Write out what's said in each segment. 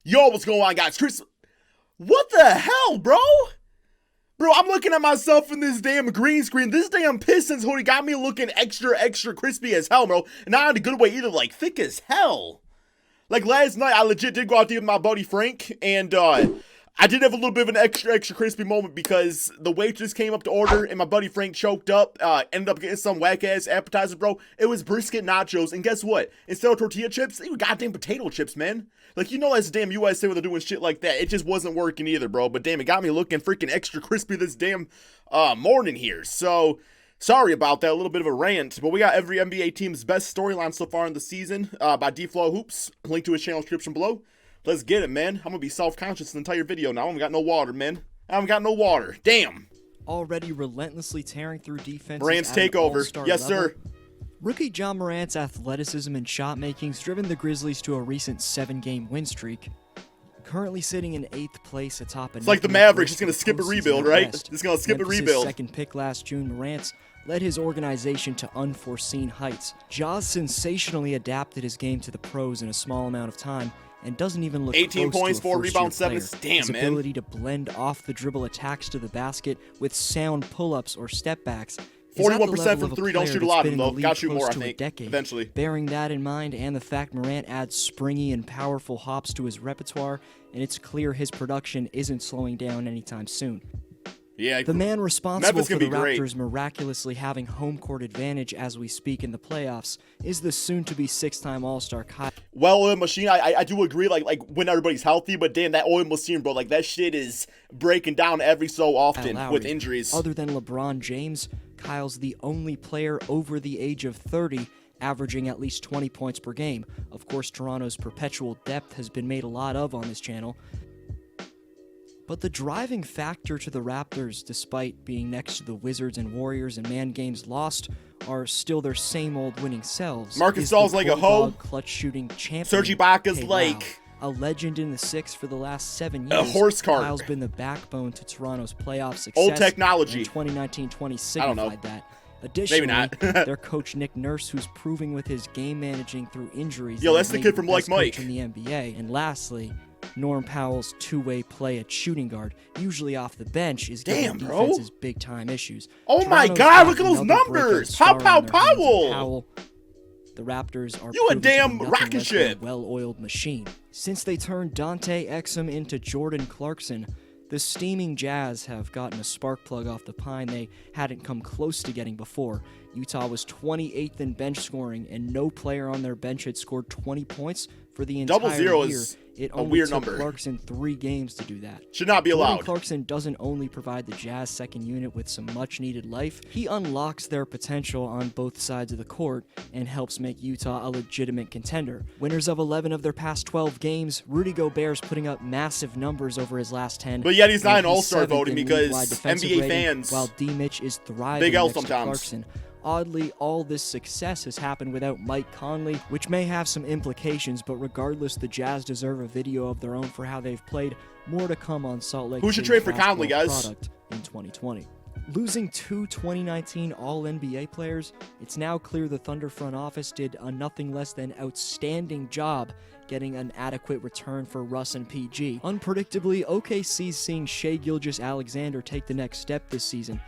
Yo, what's going on, guys? Chris, what the hell, bro? Bro, I'm looking at myself in this damn green screen. This damn Pistons hoodie got me looking extra crispy as hell, bro. And not in a good way either, like thick as hell. Like last night, I legit did go out there with my buddy Frank, and I did have a little bit of an extra crispy moment because the waitress came up to order and my buddy Frank choked up, ended up getting some whack-ass appetizer, bro. It was brisket nachos, and guess what? Instead of tortilla chips, they were goddamn potato chips, man. Like, you know that's damn USA when they're doing shit like that. It just wasn't working either, bro. But damn, it got me looking freaking extra crispy this damn morning here. So, sorry about that, a little bit of a rant. But we got every NBA team's best storyline so far in the season by D-Flow Hoops. Link to his channel description below. Let's get it, man. I'm gonna be self-conscious the entire video now. I haven't got no water, man. I haven't got no water. Damn. Already relentlessly tearing through defense. Morant's takeover. Yes, sir. Rookie Ja Morant's athleticism and shot making's driven the Grizzlies to a recent 7-game win streak. Currently sitting in 8th place atop a... It's like the Mavericks. He's gonna skip a rebuild, right? He's gonna skip a rebuild. Second pick last June, Morant's led his organization to unforeseen heights. Ja's sensationally adapted his game to the pros in a small amount of time, and doesn't even look 18 close points, to a 4 rebounds, 7 player. assists. Damn, his man. ability to blend off the dribble attacks to the basket with sound pull-ups or step-backs. 41% from 3. Don't shoot a lot of them, though. Gotta shoot more, I think, eventually. Bearing that in mind, and the fact Morant adds springy and powerful hops to his repertoire, and it's clear his production isn't slowing down anytime soon. Yeah, the man responsible for the Raptors great. miraculously having home court advantage as we speak in the playoffs is the soon-to-be 6-time All-Star Kyle. Well-oiled machine, I do agree, like when everybody's healthy, but damn, that oil machine, bro, like that shit is breaking down every so often with injuries. Other than LeBron James, Kyle's the only player over the age of 30 averaging at least 20 points per game. Of course, Toronto's perpetual depth has been made a lot of on this channel. But the driving factor to the Raptors, despite being next to the Wizards and Warriors and man games lost, are still their same old winning selves. Marcus Gasol's like a hoe. Clutch shooting champion. Serge Ibaka's like a legend in the 6 for the last 7 years. A horse cart. Kyle's been the backbone to Toronto's playoff success. Old technology. 2019-20 signified that. Maybe Additionally, not. their coach Nick Nurse, who's proving with his game managing through injuries. Yo, that's the kid from Like Mike in the NBA. And lastly, Norm Powell's two-way play at shooting guard, usually off the bench, is giving defenses big-time issues. Oh my God, look at those numbers! Powell! The Raptors are a damn rocket ship. Well-oiled machine. Since they turned Dante Exum into Jordan Clarkson, the steaming Jazz have gotten a spark plug off the pine they hadn't come close to getting before. Utah was 28th in bench scoring, and no player on their bench had scored 20 points for the entire year. Is it a only weird took number. Clarkson 3 games to do that. Should not be allowed. Clarkson doesn't only provide the Jazz second unit with some much-needed life, he unlocks their potential on both sides of the court and helps make Utah a legitimate contender. Winners of 11 of their past 12 games, Rudy Gobert's putting up massive numbers over his last 10. But yet he's not in All-Star voting because NBA rating, fans, while D-Mitch is thriving big L next to sometimes. Clarkson. Oddly, all this success has happened without Mike Conley, which may have some implications, but regardless, the Jazz deserve a video of their own for how they've played. More to come on Salt Lake. Who should trade for Conley, guys? Product in 2020. Losing 2 2019 All-NBA players, it's now clear the Thunder front office did a nothing less than outstanding job getting an adequate return for Russ and PG. Unpredictably, OKC's seeing Shai Gilgeous-Alexander take the next step this season,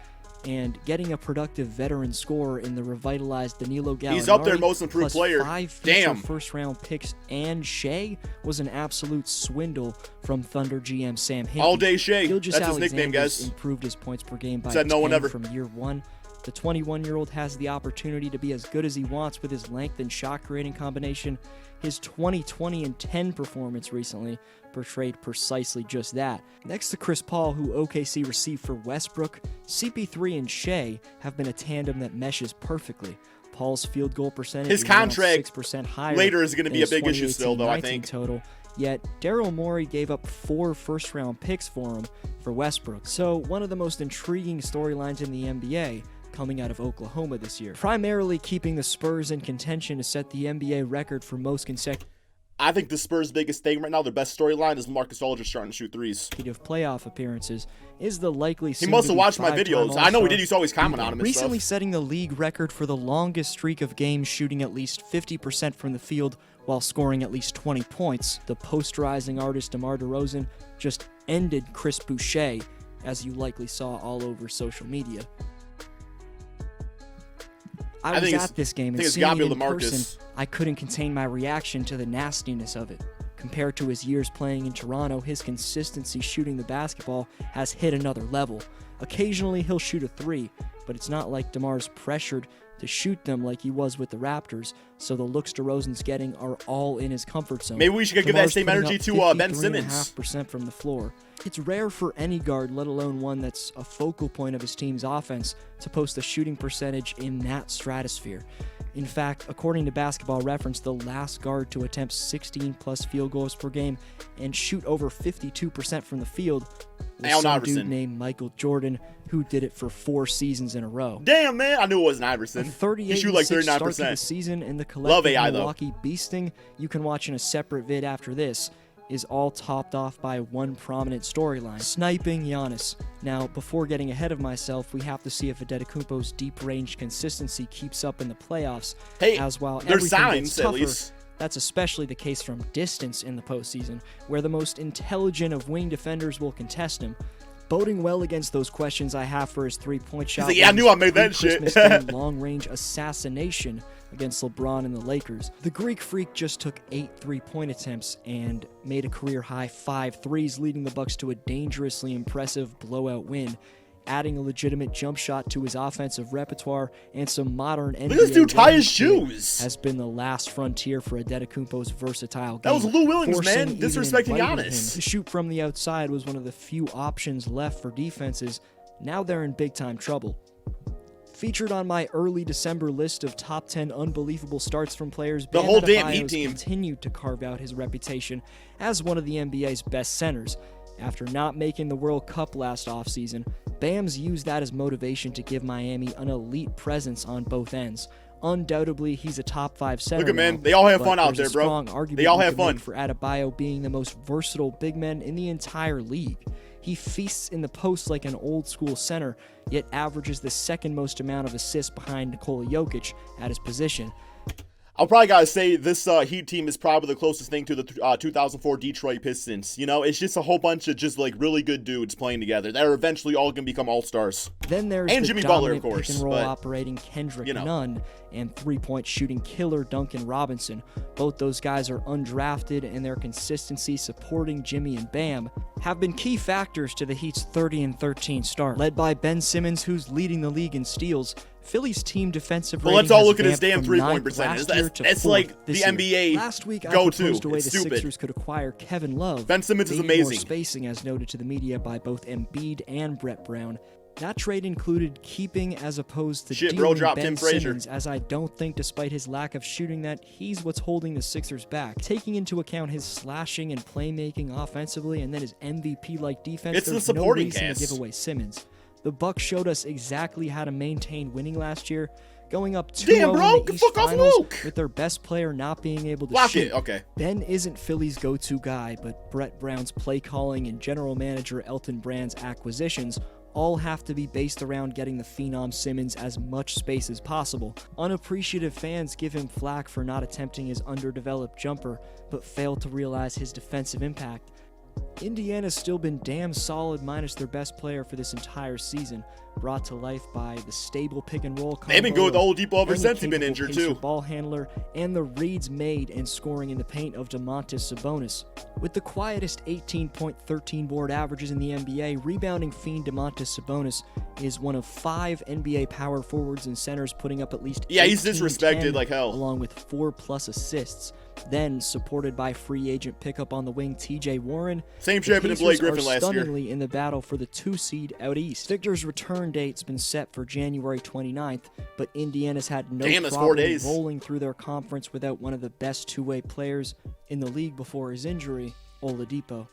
and getting a productive veteran scorer in the revitalized Danilo Gallinari. He's up there, most improved player. 5 future first-round picks and Shai was an absolute swindle from Thunder GM Sam Hinkie. All day Shai. That's his nickname, guys. Improved his points per game by 10 from year 1. The 21-year-old has the opportunity to be as good as he wants with his length and shot-creating combination. His 2020 and 10 performance recently portrayed precisely just that. Next to Chris Paul, who OKC received for Westbrook, CP3 and Shai have been a tandem that meshes perfectly. Paul's field goal percentage his is contract 6% higher later is going to be a big issue still, though, I think. Total. Yet, Daryl Morey gave up 4 first-round picks for him for Westbrook. So, one of the most intriguing storylines in the NBA coming out of Oklahoma this year. Primarily keeping the Spurs in contention to set the NBA record for most consecutive I think the Spurs' biggest thing right now, their best storyline, is Marcus Aldridge starting to shoot threes. Playoff appearances is the likely. He must have watched my videos. I know he did. He used to always comment on him. Recently setting the league record for the longest streak of games shooting at least 50% from the field while scoring at least 20 points. The posterizing artist DeMar DeRozan just ended Chris Boucher, as you likely saw all over social media. I was at this game, and seeing it in person, I couldn't contain my reaction to the nastiness of it. Compared to his years playing in Toronto, his consistency shooting the basketball has hit another level. Occasionally he'll shoot a three, but it's not like DeMar's pressured to shoot them like he was with the Raptors, so the looks DeRozan's getting are all in his comfort zone. Maybe we should give that same energy to Ben Simmons. 53.5% from the floor. It's rare for any guard, let alone one that's a focal point of his team's offense, to post a shooting percentage in that stratosphere. In fact, according to Basketball Reference, the last guard to attempt 16-plus field goals per game and shoot over 52% from the field was some dude named Michael Jordan, who did it for 4 seasons in a row. Damn, man, I knew it wasn't Iverson. He shoot like 39%. Start to the season and the collective Milwaukee beasting you can watch in a separate vid after this is all topped off by one prominent storyline: sniping Giannis. Now, before getting ahead of myself, we have to see if Adetokounmpo's deep-range consistency keeps up in the playoffs. Hey, as while there's signs, gets tougher, at least. That's especially the case from distance in the postseason, where the most intelligent of wing defenders will contest him. Boding well against those questions I have for his three-point shot. Like, yeah, I knew I made that shit. Long-range assassination against LeBron and the Lakers. The Greek Freak just took 8 three-point attempts and made a career-high 5 threes, leading the Bucks to a dangerously impressive blowout win, adding a legitimate jump shot to his offensive repertoire and some modern NBA. Look at this dude tie his shoes. Has been the last frontier for Adetokounmpo's versatile game. That was Lou Williams, man, disrespecting Giannis. To shoot from the outside was one of the few options left for defenses. Now they're in big-time trouble. Featured on my early December list of top 10 unbelievable starts from players, the whole damn Heat team continued to carve out his reputation as one of the NBA's best centers. After not making the World Cup last offseason, Bam's used that as motivation to give Miami an elite presence on both ends. Undoubtedly, he's a top 5 center. Look at man, they all have fun out there, bro. They all have fun. For Adebayo being the most versatile big man in the entire league. He feasts in the post like an old-school center, yet averages the second most amount of assists behind Nikola Jokic at his position. I'll probably gotta say this Heat team is probably the closest thing to the 2004 Detroit Pistons. You know, it's just a whole bunch of just like really good dudes playing together that are eventually all gonna become all-stars. Then there's and the Jimmy Butler, of course, pick and roll operating Kendrick Nunn and three-point shooting killer Duncan Robinson. Both those guys are undrafted, and their consistency supporting Jimmy and Bam have been key factors to the Heat's 30-13 start. Led by Ben Simmons, who's leading the league in steals, Philly's team defensive rating let's all look at his damn three-point percentage. That's like the NBA Last week, I go-to. proposed a way It's the stupid. Sixers could acquire Kevin Love. Ben Simmons is More amazing. spacing, as noted to the media by both Embiid and Brett Brown. That trade included keeping as opposed to dealing Ben Simmons, as I don't think, despite his lack of shooting, that he's what's holding the Sixers back. Taking into account his slashing and playmaking offensively, and then his MVP-like defense, there's no reason to give away Simmons. The Bucks showed us exactly how to maintain winning last year, going up 2-0 in the East Finals with their best player not being able to shoot. Ben isn't Philly's go-to guy, but Brett Brown's play calling and general manager Elton Brand's acquisitions all have to be based around getting the phenom Simmons as much space as possible. Unappreciative fans give him flack for not attempting his underdeveloped jumper, but fail to realize his defensive impact. Indiana's still been damn solid minus their best player for this entire season, brought to life by the stable pick-and-roll combo. They've been good with Oladipo ever since he's been injured, too. Ball handler and the reads made and scoring in the paint of Domantas Sabonis. With the quietest 18.13 board averages in the NBA, rebounding fiend Domantas Sabonis is one of 5 NBA power forwards and centers putting up at least he's disrespected like hell, along with 4+ assists. Then, supported by free agent pickup on the wing TJ Warren, same champion as Blake Griffin last year, stunningly in the battle for the 2 seed out east. Victor's return date's been set for January 29th, but Indiana's had no problem rolling through their conference without one of the best two-way players in the league before his injury, Oladipo.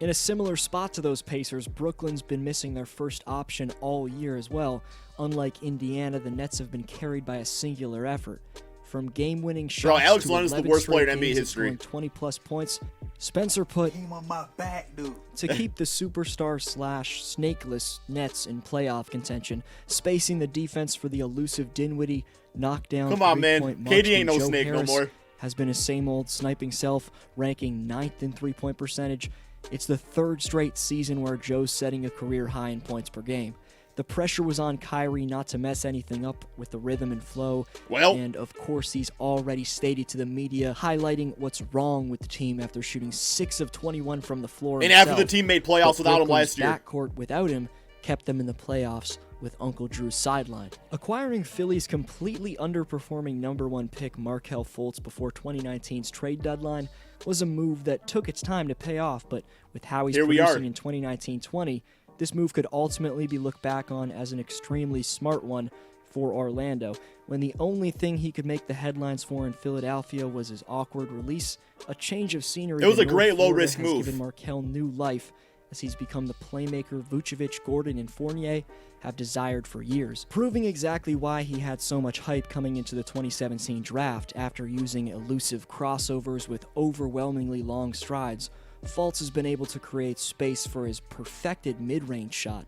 In a similar spot to those Pacers, Brooklyn's been missing their first option all year as well. Unlike Indiana, the Nets have been carried by a singular effort. From game-winning shots Alex to Len is the worst player in NBA history. history. 20+ points. Spencer put on my back, dude. to keep the superstar / snakeless Nets in playoff contention, spacing the defense for the elusive Dinwiddie, knockdown. Come on, man. KD ain't no snake no more. has been his same old sniping self, ranking 9th in three-point percentage. It's the third straight season where Joe's setting a career high in points per game. The pressure was on Kyrie not to mess anything up with the rhythm and flow. And of course, he's already stated to the media, highlighting what's wrong with the team after shooting 6 of 21 from the floor. And after the team made playoffs without him last year. Backcourt without him kept them in the playoffs with Uncle Drew's sideline. Acquiring Philly's completely underperforming #1 pick Markelle Fultz before 2019's trade deadline was a move that took its time to pay off, but with how he's producing in 2019-20, this move could ultimately be looked back on as an extremely smart one for Orlando, when the only thing he could make the headlines for in Philadelphia was his awkward release. A change of scenery. It was a great low-risk move. Given Markelle new life, as he's become the playmaker Vucevic, Gordon, and Fournier have desired for years, proving exactly why he had so much hype coming into the 2017 draft. After using elusive crossovers with overwhelmingly long strides, Fultz has been able to create space for his perfected mid-range shot,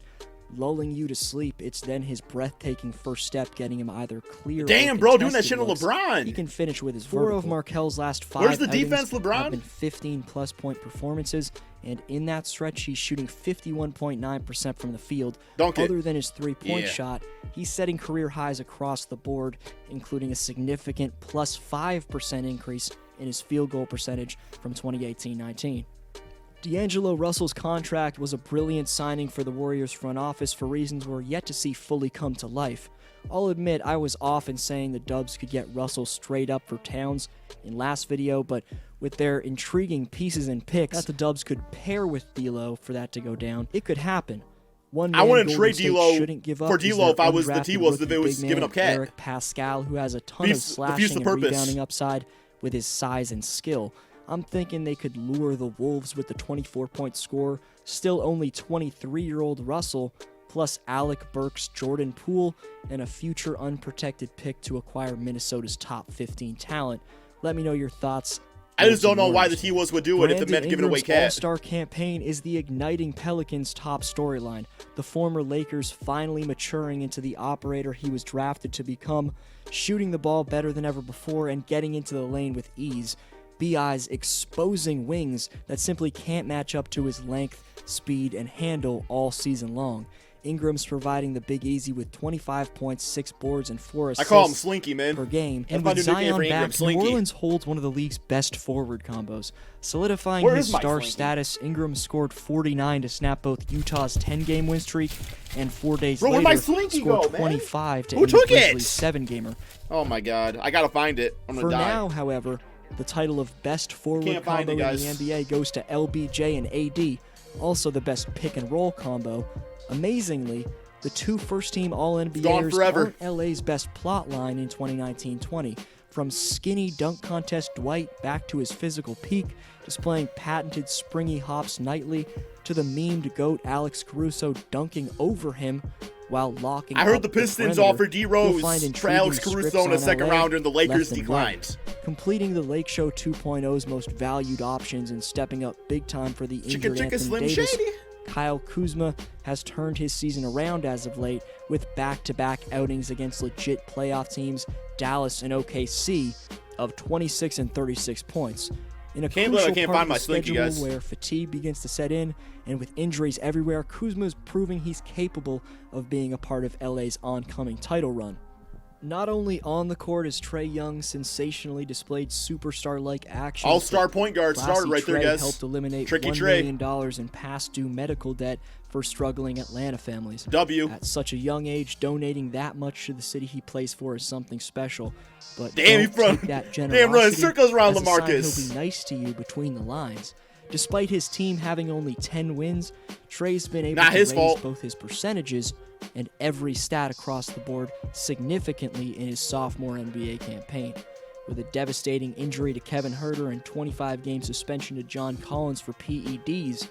lulling you to sleep. It's then his breathtaking first step getting him either clear. Damn, bro, doing that shit on LeBron. He can finish with his vertical. 4 of Markelle's last 5 Where's the defense, LeBron? Have been 15-plus point performances, and in that stretch, he's shooting 51.9% from the field. Other than his three-point shot, he's setting career highs across the board, including a significant plus 5% increase in his field goal percentage from 2018-19. D'Angelo Russell's contract was a brilliant signing for the Warriors front office for reasons we're yet to see fully come to life. I'll admit I was off in saying the Dubs could get Russell straight up for Towns in last video, but with their intriguing pieces and picks that the Dubs could pair with D'Lo for that to go down, it could happen. I want to trade D'Lo for D'Lo if I was the T-Wolves if it was giving up cat. Eric Pascal, who has a ton of slashing and rebounding upside with his size and skill. I'm thinking they could lure the Wolves with the 24-point score, still only 23-year-old Russell, plus Alec Burks, Jordan Poole, and a future unprotected pick to acquire Minnesota's top 15 talent. Let me know your thoughts. I just don't know why the T-Wolves would do it if it meant giving away cat. All-Star campaign is the igniting Pelicans' top storyline. The former Lakers finally maturing into the operator he was drafted to become, shooting the ball better than ever before and getting into the lane with ease. BI's exposing wings that simply can't match up to his length, speed, and handle all season long. Ingram's providing the Big Easy with 25 points, 6 boards, and 4 assists. I call him Slinky, man. Per game. And with Zion back, New Orleans holds one of the league's best forward combos. Solidifying his star status, Ingram scored 49 to snap both Utah's 10-game win streak, and 4 days later scored 25 to end the Grizzlies' 7-gamer. Oh my god, I gotta find it. I'm gonna die. For now, however, the title of best forward combo in the NBA goes to LBJ and AD, also the best pick-and-roll combo. Amazingly, the 2 first-team All-NBAers aren't LA's best plot line in 2019-20. From skinny dunk contest Dwight back to his physical peak, displaying patented springy hops nightly, to the memed GOAT Alex Caruso dunking over him while locking. I heard the Pistons offered D-Rose for Alex Caruso in a second rounder and the Lakers declined. Completing the LAKESHOW 2.0's most valued options and stepping up big time for the injured Anthony Davis. Kyle Kuzma has turned his season around as of late with back-to-back outings against legit playoff teams, Dallas and OKC, of 26 and 36 points. In a crucial part of the schedule where fatigue begins to set in, and with injuries everywhere, Kuzma is proving he's capable of being a part of LA's oncoming title run. Not only on the court has Trae Young sensationally displayed superstar-like action. All-star point guard started right there, guys. Helped eliminate $1 million in past due medical debt for struggling Atlanta families. At such a young age, donating that much to the city he plays for is something special. But damn, run circles around LaMarcus. He'll be nice to you between the lines. Despite his team having only 10 wins, Trae's been able to raise both his percentages and every stat across the board significantly in his sophomore NBA campaign. With a devastating injury to Kevin Huerter and 25-game suspension to John Collins for PEDs,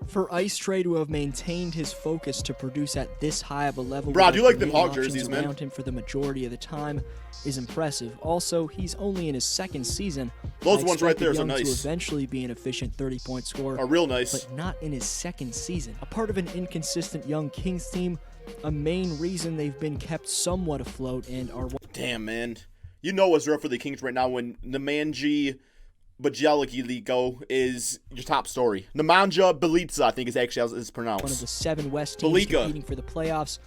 for Ice Trae to have maintained his focus to produce at this high of a level, bro, I do like them Hawk jerseys, man, around him for the majority of the time is impressive. Also, he's only in his 2nd season. Those ones right there are nice. To eventually be an efficient 30-point scorer, are real nice, but not in his 2nd season. A part of an inconsistent young Kings team, a main reason they've been kept somewhat afloat and are. Damn, man. You know what's rough for the Kings right now when NEMANJA BJELICA is your top story. NEMANJA BEAL'S, I think is actually how it's pronounced. One of the 7 West teams competing for the playoffs.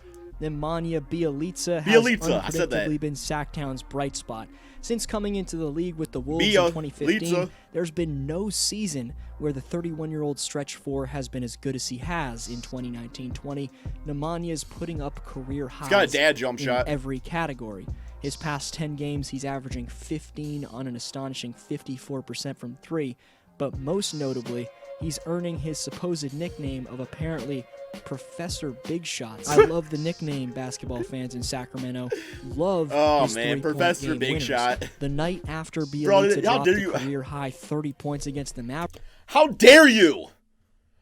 Nemanja Bjelica has unpredictably been Sacktown's bright spot. Since coming into the league with the Wolves in 2015, there's been no season where the 31-year-old stretch 4 has been as good as he has in 2019-20. Nemanja's putting up career highs. He's got a dad jump shot. Every category. His past 10 games, he's averaging 15 on an astonishing 54% from 3, but most notably, he's earning his supposed nickname of apparently Professor Big Shots. I love the nickname, basketball fans in Sacramento. Love his Professor Big Shot. The night after Bjelica dropped a career-high 30 points against the Mavericks. How dare you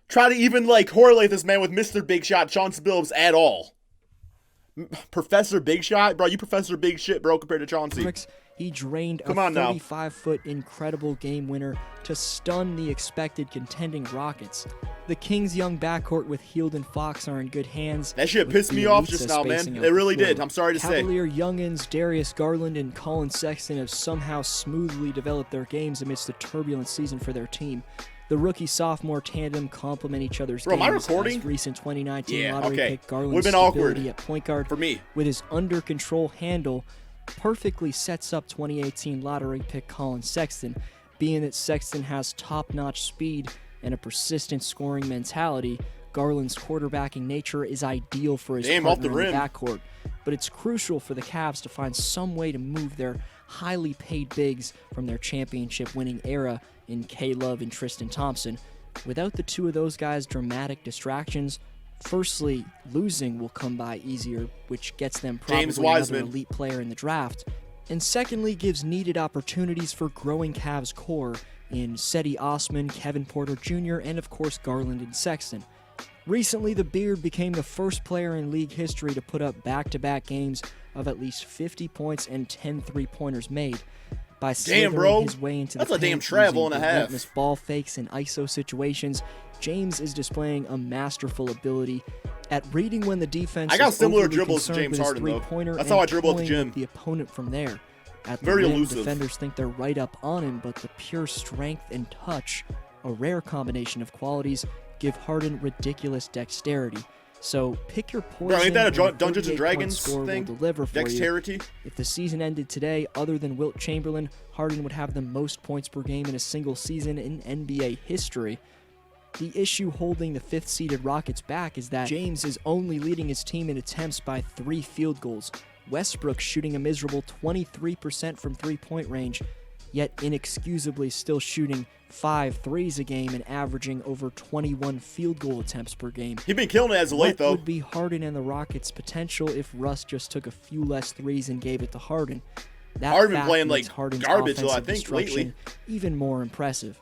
try to even, like, correlate this man with Mr. Big Shot, Chauncey Billups at all? Professor Big Shot? Bro, you Professor Big Shit, bro, compared to Chauncey. He drained a 35-foot incredible game winner to stun the expected contending Rockets. The Kings' young backcourt with Hield and Fox are in good hands. That shit pissed me off just now, man. It really did. I'm sorry to say. Cavalier youngins Darius Garland and Colin Sexton have somehow smoothly developed their games amidst a turbulent season for their team. The rookie-sophomore tandem complement each other's games. Am I recording? As recent 2019 lottery pick Garland's We've been stability at point guard for me with his under-control handle perfectly sets up 2018 lottery pick Colin Sexton, being that Sexton has top-notch speed and a persistent scoring mentality. Garland's quarterbacking nature is ideal for his partner in the backcourt, but it's crucial for the Cavs to find some way to move their highly paid bigs from their championship-winning era in K-Love and Tristan Thompson. Without the two of those guys' dramatic distractions, firstly, losing will come by easier, which gets them probably another elite player in the draft, and secondly, gives needed opportunities for growing Cavs core in Cedi Osman, Kevin Porter Jr., and of course Garland and Sexton. Recently, the Beard became the first player in league history to put up back-to-back games of at least 50 points and 10 three-pointers made. By slithering his way into the paint, damn travel and a half. Relentless ball fakes and ISO situations, James is displaying a masterful ability at reading when the defense. I got is similar dribbles to James Harden, though. That's how I dribble at the gym. The opponent from there. At the Very rim, elusive. Defenders think they're right up on him, but the pure strength and touch, a rare combination of qualities, give Harden ridiculous dexterity. So pick your poison. Bro, ain't that a Dungeons and Dragons thing? Dexterity. If the season ended today, other than Wilt Chamberlain, Harden would have the most points per game in a single season in NBA history. The issue holding the 5th-seeded Rockets back is that James is only leading his team in attempts by 3 field goals. Westbrook shooting a miserable 23% from three-point range, yet inexcusably still shooting 5 threes a game and averaging over 21 field goal attempts per game. He's been killing it as of late, though. What would be Harden and the Rockets' potential if Russ just took a few less threes and gave it to Harden? That Harden fact playing makes like Harden's garbage, though, I offensive think, lately. destruction even more impressive.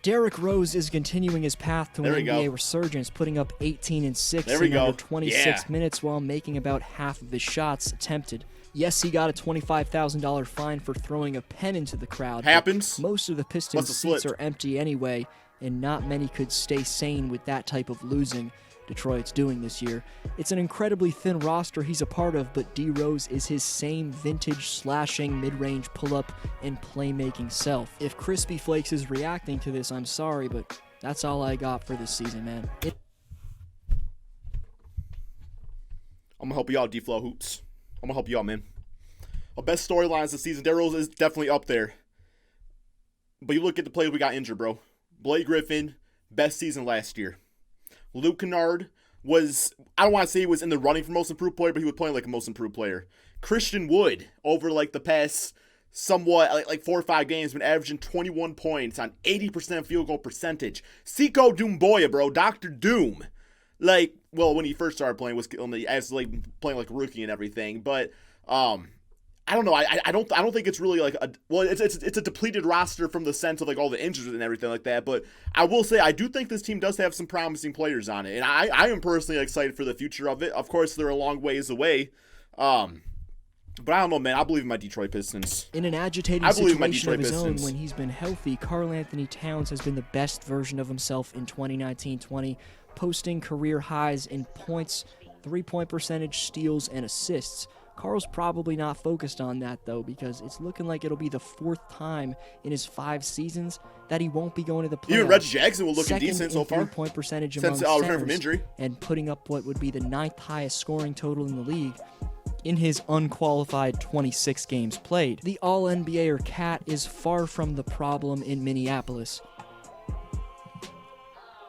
Derrick Rose is continuing his path to an NBA resurgence, putting up 18 and 6 in under 26 minutes while making about half of his shots attempted. Yes, he got a $25,000 fine for throwing a pen into the crowd. Happens. Most of the Pistons' seats are empty anyway, and not many could stay sane with that type of losing Detroit's doing this year. It's an incredibly thin roster he's a part of, but D Rose is his same vintage slashing, mid-range pull-up, and playmaking self. If Crispy Flakes is reacting to this, I'm sorry, but that's all I got for this season, man. I'm gonna help you out, D-Flow Hoops. I'm gonna help you out, man. Our best storylines this season, Derrick Rose is definitely up there. But you look at the players we got injured, bro. Blake Griffin, best season last year. Luke Kennard was, I don't want to say he was in the running for most improved player, but he was playing like a most improved player. Christian Wood, over like the past somewhat, like 4 or 5 games, been averaging 21 points on 80% field goal percentage. Sekou Doumbouya, bro, Dr. Doom. Like, well, when he first started playing, was as like playing like a rookie and everything, but I don't know. I don't think it's really like it's a depleted roster from the sense of like all the injuries and everything like that. But I will say I do think this team does have some promising players on it, and I am personally excited for the future of it. Of course, they're a long ways away, but I don't know, man. I believe in my Detroit Pistons. In an agitated situation of his own, when he's been healthy, Karl Anthony Towns has been the best version of himself in 2019-20, posting career highs in points, 3-point percentage, steals, and assists. Carl's probably not focused on that, though, because it's looking like it'll be the 4th time in his 5 seasons that he won't be going to the playoffs. Even Reggie Jackson will looking Second decent so far. Three-point percentage since among return from centers, injury. and putting up what would be the 9th highest scoring total in the league in his unqualified 26 games played. The All-NBA or KAT is far from the problem in Minneapolis.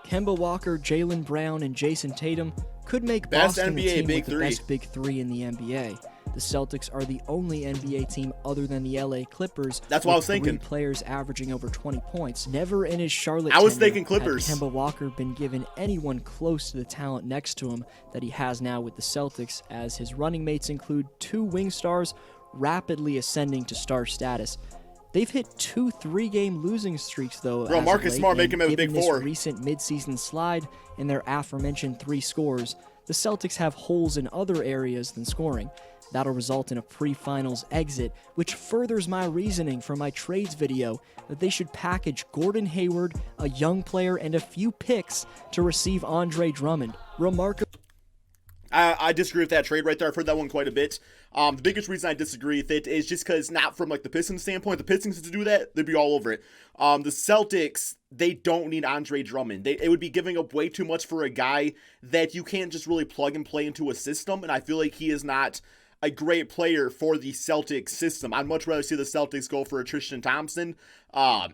Kemba Walker, Jaylen Brown, and Jason Tatum could make Best Boston NBA the team Big with the Three. best Big Three in the NBA. The Celtics are the only NBA team other than the LA Clippers. That's what I was with 3 thinking. players averaging over 20 points. Never in his Charlotte I was tenure thinking Clippers. had Kemba Walker been given anyone close to the talent next to him that he has now with the Celtics, as his running mates include 2 wing stars rapidly ascending to star status. They've hit 2 3-game losing streaks, though. Bro, as of Marcus late, Smart and making him a given big 4. This recent midseason slide and their aforementioned 3 scores, the Celtics have holes in other areas than scoring. That'll result in a pre-finals exit, which furthers my reasoning for my trades video that they should package Gordon Hayward, a young player, and a few picks to receive Andre Drummond. Remarkable. I disagree with that trade right there. I've heard that one quite a bit. The biggest reason I disagree with it is just because, not from like the Pistons standpoint. The Pistons to do that, they'd be all over it. The Celtics, they don't need Andre Drummond. It would be giving up way too much for a guy that you can't just really plug and play into a system, and I feel like he is not a great player for the Celtics system. I'd much rather see the Celtics go for a Tristan Thompson,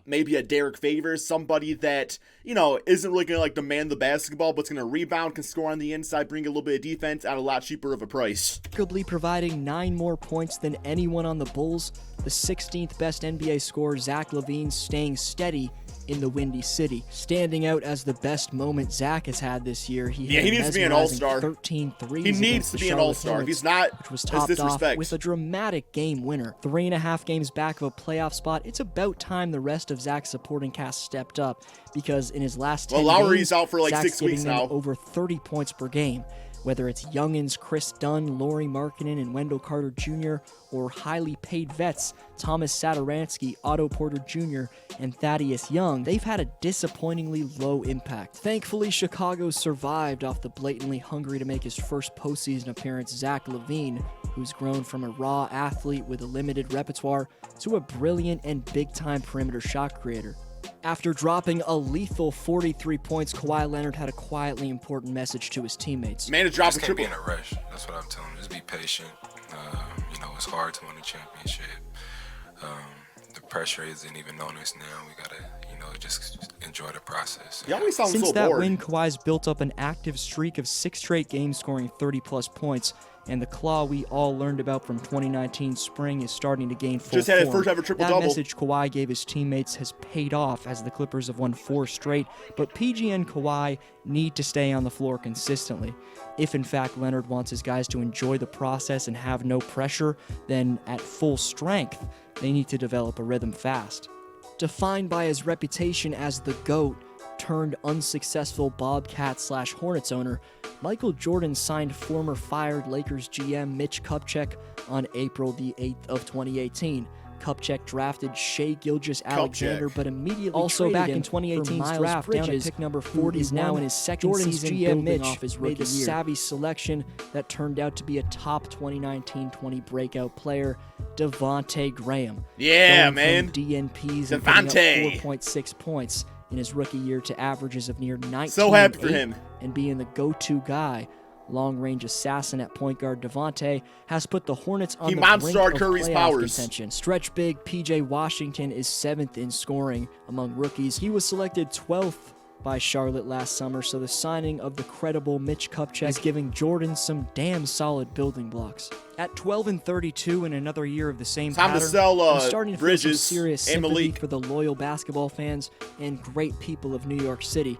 maybe a Derek Favors, somebody that, you know, isn't really going to like demand the basketball, but's going to rebound, can score on the inside, bring a little bit of defense at a lot cheaper of a price. Remarkably providing 9 more points than anyone on the Bulls, the 16th best NBA scorer Zach LaVine staying steady in the Windy City. Standing out as the best moment Zach has had this year, he needs to be an all-star. 13 threes. He needs to be an all-star. If he's not, which was it's topped off disrespect. with a dramatic game winner. 3.5 games back of a playoff spot. It's about time the rest of Zach's supporting cast stepped up, because in his last 10 Lowry's games, out for like Zach's 6 weeks giving them now. over 30 points per game. Whether it's youngins Chris Dunn, Lauri Markkanen, and Wendell Carter Jr., or highly paid vets Thomas Satoransky, Otto Porter Jr., and Thaddeus Young, they've had a disappointingly low impact. Thankfully, Chicago survived off the blatantly hungry to make his first postseason appearance Zach LaVine, who's grown from a raw athlete with a limited repertoire to a brilliant and big-time perimeter shot creator. After dropping a lethal 43 points, Kawhi Leonard had a quietly important message to his teammates. Man, to drop a Just can't be triple. in a rush. That's what I'm telling you. Just be patient. You know, it's hard to win a championship. The pressure isn't even on us now. We gotta, you know, just enjoy the process. You always sound Since so that bored. win, Kawhi's built up an active streak of 6 straight games scoring 30-plus points, and the claw we all learned about from 2019 spring is starting to gain full Just had his form. first ever That triple-double. message Kawhi gave his teammates has paid off, as the Clippers have won 4 straight, but PG and Kawhi need to stay on the floor consistently. If in fact Leonard wants his guys to enjoy the process and have no pressure, then at full strength, they need to develop a rhythm fast. Defined by his reputation as the GOAT turned unsuccessful Bobcat/Hornets owner, Michael Jordan signed former fired Lakers GM Mitch Kupchak on April the 8th of 2018. Kupchak drafted Shea Gilgeous-Alexander, but immediately Also traded back him in for 2018's Miles draft, Bridges, down at pick number who is now 41. in his second Jordan's season GM building Mitch off his made rookie the year. savvy Selection that turned out to be a top 2019-20 breakout player, Devontae Graham. Yeah, Going man. from DNPs and putting Devontae. up 4.6 points in his rookie year to averages of near 19. So happy for him. And being the go-to guy. Long-range assassin at point guard Devontae has put the Hornets on He the monstered brink of Curry's playoff powers. contention. Stretch big PJ Washington is 7th in scoring among rookies. He was selected 12th by Charlotte last summer, so the signing of the credible Mitch Kupchak is giving Jordan some damn solid building blocks. At 12-32 in another year of the same Time to pattern, sell, I'm starting to feel Bridges some serious and sympathy Malik. for the loyal basketball fans and great people of New York City.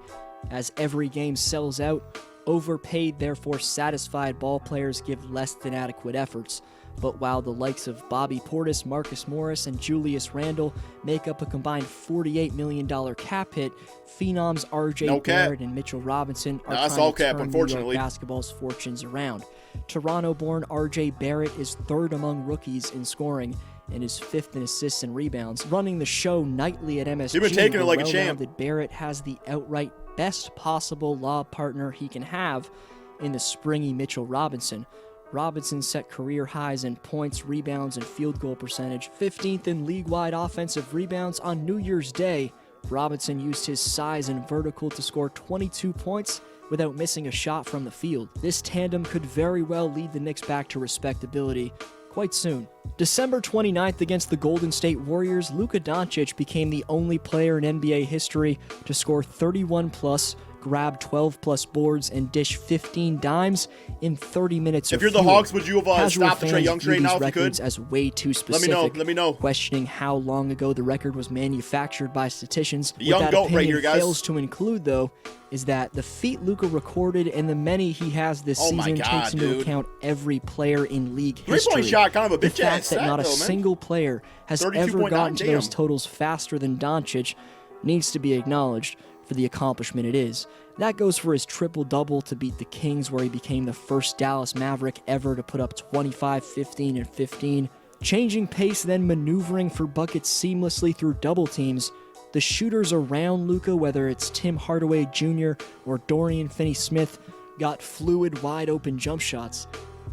As every game sells out, overpaid, therefore satisfied ball players give less than adequate efforts. But while the likes of Bobby Portis, Marcus Morris, and Julius Randle make up a combined $48 million cap hit, phenoms RJ No cap. Barrett and Mitchell Robinson are No, that's trying all to cap, turn unfortunately. New York basketball's fortunes around. Toronto-born RJ Barrett is 3rd among rookies in scoring and is 5th in assists and rebounds. Running the show nightly at MSG, You've been taking it the like a champ. well-rounded Barrett has the outright best possible lob partner he can have in the springy Mitchell Robinson. Robinson set career highs in points, rebounds, and field goal percentage. 15th in league-wide offensive rebounds on New Year's Day. Robinson used his size and vertical to score 22 points without missing a shot from the field. This tandem could very well lead the Knicks back to respectability quite soon. December 29th against the Golden State Warriors, Luka Doncic became the only player in NBA history to score 31+, grab 12+ boards, and dish 15 dimes in 30 minutes. If you're the Hawks, would you have stopped the Trae Young trade now if you could? As way too specific. Let me know. Questioning how long ago the record was manufactured by statisticians. The young goat right here, guys. Fails to include, though, is that the feat Luka recorded and the many he has this season takes into account every player in league history. 3-point shot, kind of a bitch The fact that not a single player has ever gotten to those totals faster than Doncic needs to be acknowledged for the accomplishment it is. That goes for his triple-double to beat the Kings, where he became the first Dallas Maverick ever to put up 25, 15, and 15. Changing pace, then maneuvering for buckets seamlessly through double teams. The shooters around Luka, whether it's Tim Hardaway Jr. or Dorian Finney-Smith, got fluid, wide-open jump shots.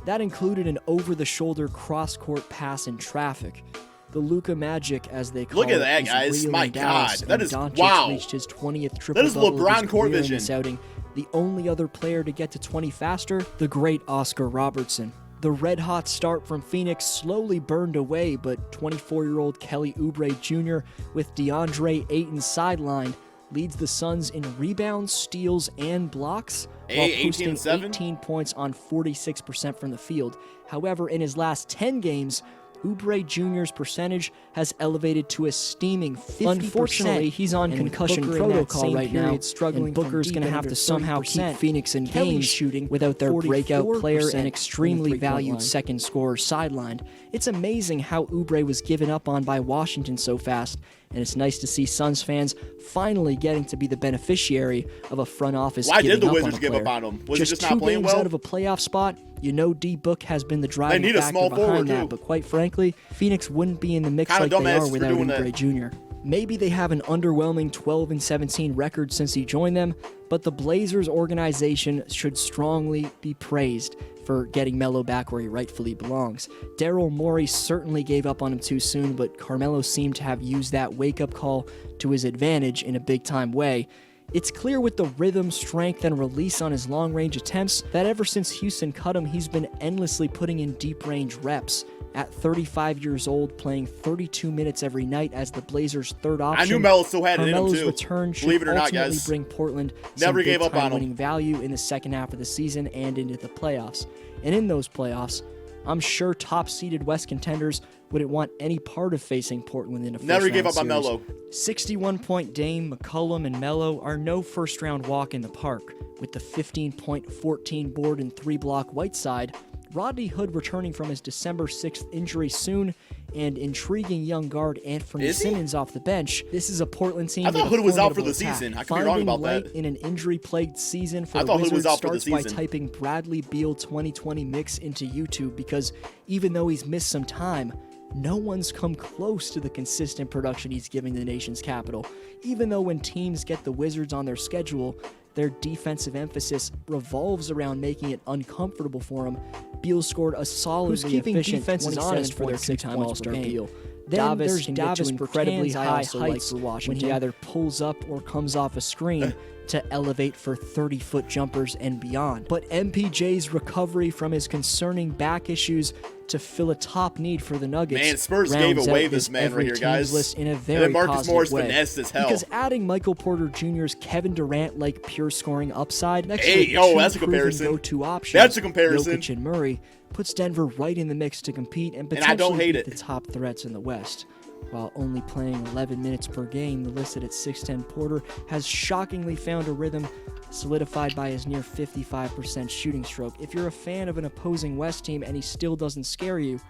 That included an over-the-shoulder cross-court pass in traffic. The Luka Magic, as they call it. Look at that, guys. My God. That is, Doncic wow. reached his 20th triple-double. That is LeBron court vision. This outing. The only other player to get to 20 faster, the great Oscar Robertson. The red-hot start from Phoenix slowly burned away, but 24-year-old Kelly Oubre Jr. with DeAndre Ayton sidelined leads the Suns in rebounds, steals, and blocks, while posting 18 points on 46% from the field. However, in his last 10 games, Oubre Jr.'s percentage has elevated to a steaming 50%. Unfortunately, he's on concussion protocol right now, and Booker's going to have to somehow keep Phoenix in games shooting without their breakout player and extremely valued second scorer sidelined. It's amazing how Oubre was given up on by Washington so fast, and it's nice to see Suns fans finally getting to be the beneficiary of a front office giving up on a player. Why did the Wizards give up on him? Was it just not playing well? 2 games out of a playoff spot, you know D-Book has been the driving factor behind that, but quite frankly, Phoenix wouldn't be in the mix like they are without Oubre Jr. Maybe they have an underwhelming 12-17 record since he joined them, but the Blazers organization should strongly be praised for getting Melo back where he rightfully belongs. Daryl Morey certainly gave up on him too soon, but Carmelo seemed to have used that wake-up call to his advantage in a big-time way. It's clear with the rhythm, strength, and release on his long-range attempts that ever since Houston cut him, he's been endlessly putting in deep-range reps. At 35 years old, playing 32 minutes every night as the Blazers' third option. I knew Melo still had it in him Carmelo's too. Return should Believe it or not, ultimately guys. bring Portland Never gave up on him. winning value in the second half of the season and into the playoffs. And in those playoffs, I'm sure top-seeded West contenders wouldn't want any part of facing Portland in a first-round Never gave up on series. Melo. 61-point Dame, McCollum, and Melo are no first-round walk in the park. With the 15-point, 14-board, and 3-block Whiteside, Rodney Hood returning from his December 6th injury soon, and intriguing young guard Anthony Simmons off the bench. This is a Portland team. I thought Hood was out for the season. I could be wrong about that. In an injury-plagued season for the Wizards starts by typing Bradley Beal 2020 mix into YouTube, because even though he's missed some time, no one's come close to the consistent production he's giving the nation's capital. Even though when teams get the Wizards on their schedule, their defensive emphasis revolves around making it uncomfortable for him, Beal scored a solidly efficient 27.6 points per game. Davis can get to incredibly high heights when he either pulls up or comes off a screen to elevate for 30-foot jumpers and beyond. But MPJ's recovery from his concerning back issues to fill a top need for the Nuggets. Man, Spurs gave away this man right here, guys. List in a and very then Marcus Morris way. finessed as hell. Because adding Michael Porter Jr.'s Kevin Durant-like pure scoring upside next hey, to yo, that's a comparison. Go-to options, that's a comparison. Jokic and Murray, puts Denver right in the mix to compete and potentially beat the top threats in the West. While only playing 11 minutes per game, the listed at 6'10" Porter has shockingly found a rhythm solidified by his near 55% shooting stroke. If you're a fan of an opposing West team and he still doesn't scare you,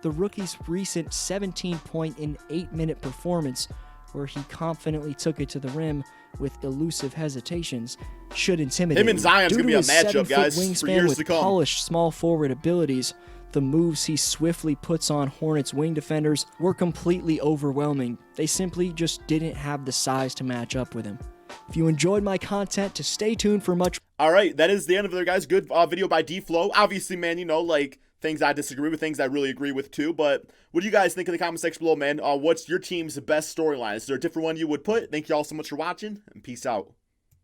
the rookie's recent 17-point in 8-minute performance, where he confidently took it to the rim with elusive hesitations, should intimidate him and Zion's Due going to be a matchup, guys, wingspan for years with to come. Polished small forward abilities, the moves he swiftly puts on Hornets wing defenders were completely overwhelming. They simply just didn't have the size to match up with him. If you enjoyed my content, to stay tuned for much. All right, that is the end of it, guys. Good video by D-Flow. Obviously, man, you know, like, things I disagree with, things I really agree with too. But what do you guys think in the comment section below, man? What's your team's best storyline? Is there a different one you would put? Thank you all so much for watching, and peace out.